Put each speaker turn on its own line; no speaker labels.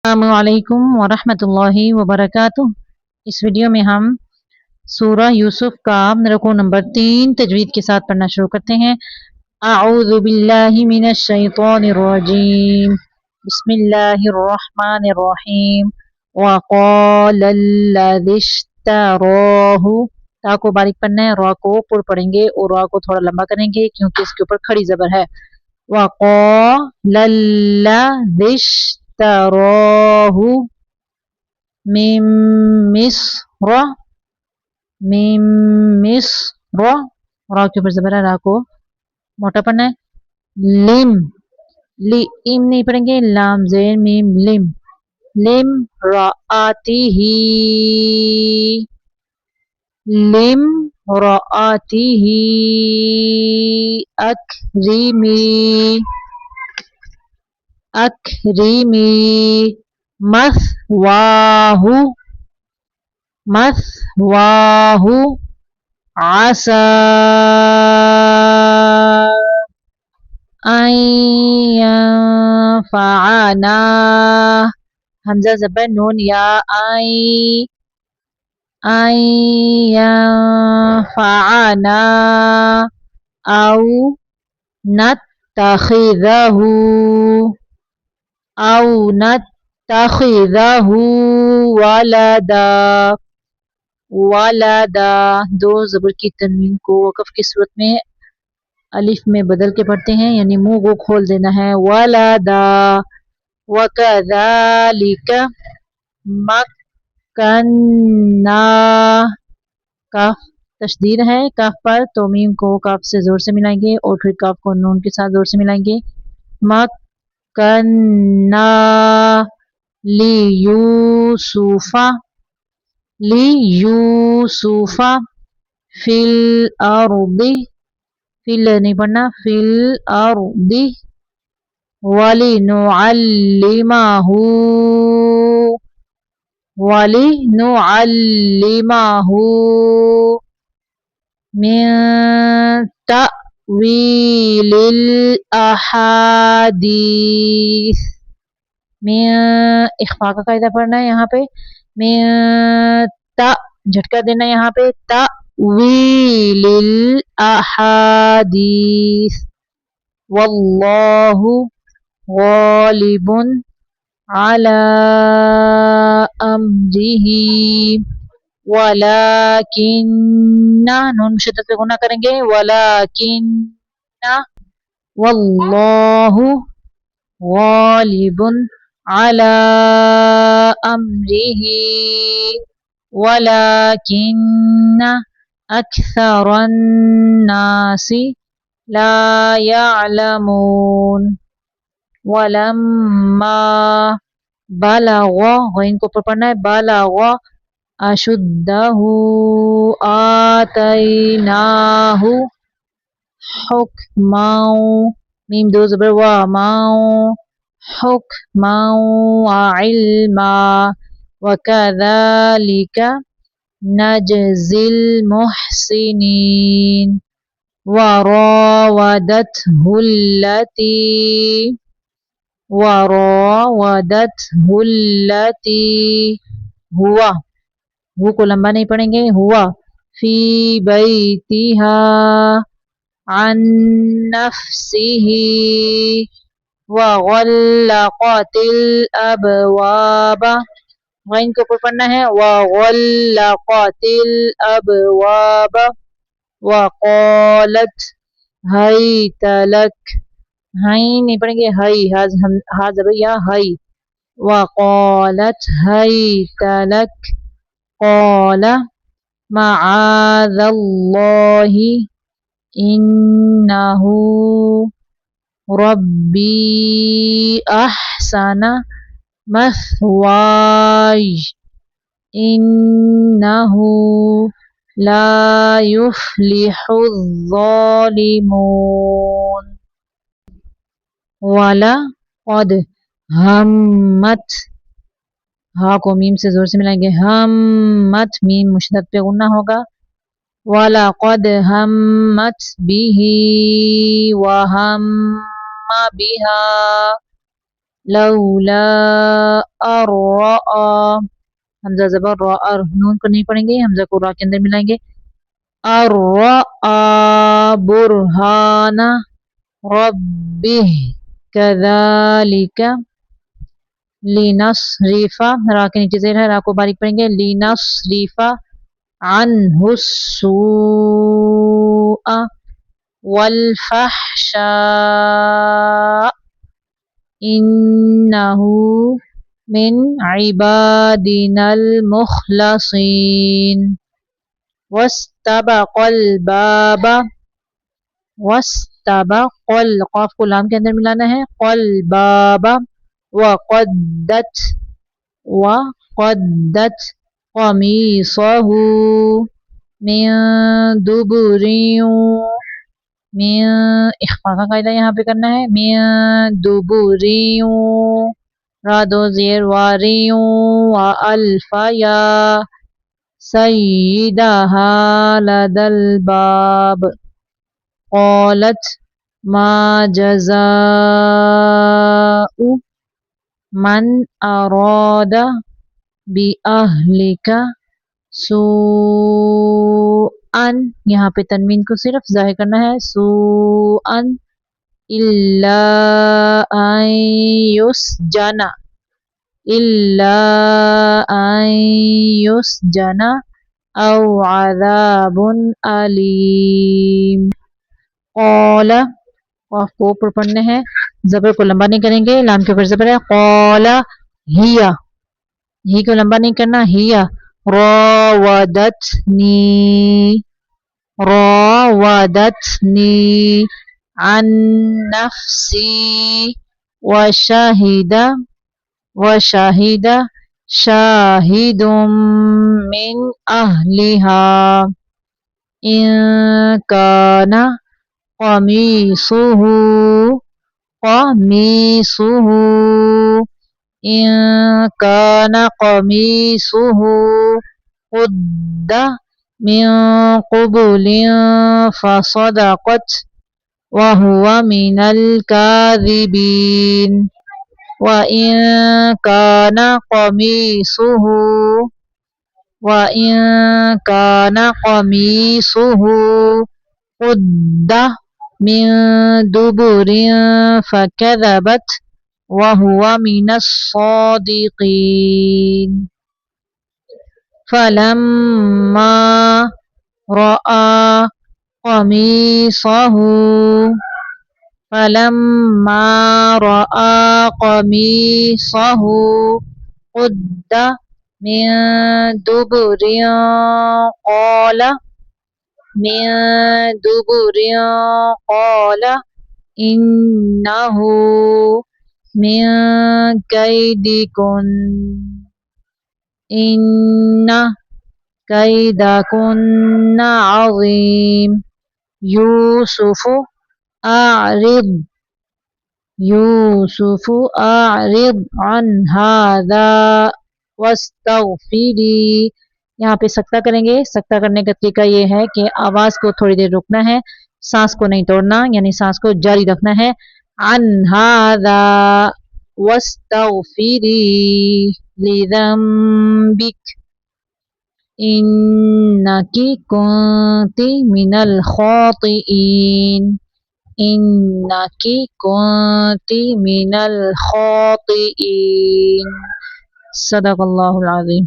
अस्सलामुअलैकुम वरहमतुल्लाहि वबरकातुह। इस वीडियो में हम सूरह यूसुफ का रुकू नंबर 3 तजवीद के साथ पढ़ना शुरू करते हैं। अऊज़ु बिल्लाहि मिनश शैतानिर रजीम। बिस्मिल्लाहिर रहमानिर रहीम। वक़ालल्लज़ी इश्तराहु। ता को बारीक पढ़ना है, रा को पुर पढ़ेंगे और रा को थोड़ा लंबा करेंगे क्योंकि इसके ऊपर खड़ी जबर है। वक़ालल्लज़ी इश्तराहु मिन मिस्र। मिन मिस्र, रा के ऊपर जबर है, रा को मोटा पढ़ना है। लिम, लिम नहीं पढ़ेंगे, लाम ज़ेर मीम लिम। लिम राआतिही। लिम राआतिही अक्रिमी। अक्रिमी मस्वाहु। मस्वाहु आसा अन यंफअना। हमजा ज़बर नून या आई। अन यंफअना औ नत्तखिज़हु। औ नत्तखिज़हु वलदा। वलदा, दो जबर की तनवीन को वक़फ़ की सूरत में अलिफ में बदल के पढ़ते हैं, यानी मुंह को खोल देना है। वलदा वकज़ालिका मक्कन्ना। काफ तशदीद है काफ पर, तो मीम को काफ से जोर से मिलाएंगे और फिर काफ को नून के साथ जोर से मिलाएंगे। मक्कन्ना ली यूसुफा। ली यूसुफा फिल अर्दी। फिल नहीं पढ़ना, फिल अर्दी। वलिनुअल्लिमहु। वलिनुअल्लिमहु मिन तअवीलिल अहादीस। मिन इख्फा का कायदा पढ़ना है यहाँ पे। मिन ता झटका देना है यहाँ पे। तअवीलिल अहादीस। वल्लाहु गालिबुन अला अम्रिही वलाकिन्ना, नून मुशद्दद पे गुना करेंगे। वलाकिन्ना वल्लाहु गालिबुन अला अम्रिही वलाकिन्ना अक्सरन नासी ला यअलमून। वलम्मा बलग, गईन को ऊपर पढ़ना है। बलग अशुद्धहु आतैनाहु हुक्मौ। मीम दो जबर वा माओ। हुक्मौ व इल्मा वकज़ालिका नजज़िल मुहसिनीन। वरावदतहु अल्लती हुआ, वो को लंबा नहीं पढ़ेंगे, हुआ फी बैतिहा अन नफ्सिही वग़ल्लक़तिल अबवाबा। गईन के ऊपर पढ़ना है। वग़ल्लक़तिल अबवाबा वक़ालत हैत लक। हाई नहीं पढ़ेंगे, हई हा जबर या हई। वक़ालत हैत लक क़ाल मआज़ल्लाहि इन्नहु रब्बी अहसन मस्वाय इन्नहु ला युफ्लिहुज़्ज़ालिमून। वाला कद हम्मत, हा को मीम से जोर से मिलाएंगे। हम्मत, मीम मुशद्दद पे गुन्ना होगा। वाला कद हम्मत बिही व हम्मा बिहा لولا الرأى حمزہ زبر را نون کو نہیں پڑھیں گے، حمزہ کو را کے اندر ملائیں گے. الرأى برهان ربه كذلك لنصرف را کے نیچے زیر ہے، را کو باریک پڑھیں گے. لنصرف عنه السوء والفحشاء إنه من عبادنا المخلصين. واستبق الباب واستبق القاف کو لام کے اندر ملانا ہے. قلباب وقدت قمیصه من دبر من اخفا کا قاعدہ یہاں پہ کرنا ہے. من دبر را دو زیر واری والف یا سیدها لدى الباب قالت ما جزاء من أراد بأهلك سوءا یہاں پہ تنوین کو صرف ظاہر کرنا ہے. سوءا إلا أن يسجن إلا أن يسجن أو عذاب أليم. قال قاف کو اوپر پڑھنے ہیں، زبر کو لمبا نہیں کریں گے، لام کے اوپر زبر ہے. قال ہیا، ہی کو لمبا نہیں کرنا. ہیا راودتنی عن نفسی وشهد شاهد من أهلها إن كان قميصه إن كان قميصه قد من قبل فصدقت وهو من الكاذبين. وإن كان قميصه قد من دبر فكذبت وهو من الصادقين. فلما رأى قميصه قد من دبر قال إنه من كيدكن إن كيدكن عظيم. يوسف أعرض عن هذا واستغفری. یہاں پہ سکتہ کریں گے. سکتہ کرنے کا طریقہ یہ ہے کہ آواز کو تھوڑی دیر رکنا ہے، سانس کو نہیں توڑنا، یعنی سانس کو جاری رکھنا ہے. عن هذا واستغفری لذنبک إنکی کنت من الخاطئین. إنکی کنت من الخاطئین. صدق اللہ العظیم.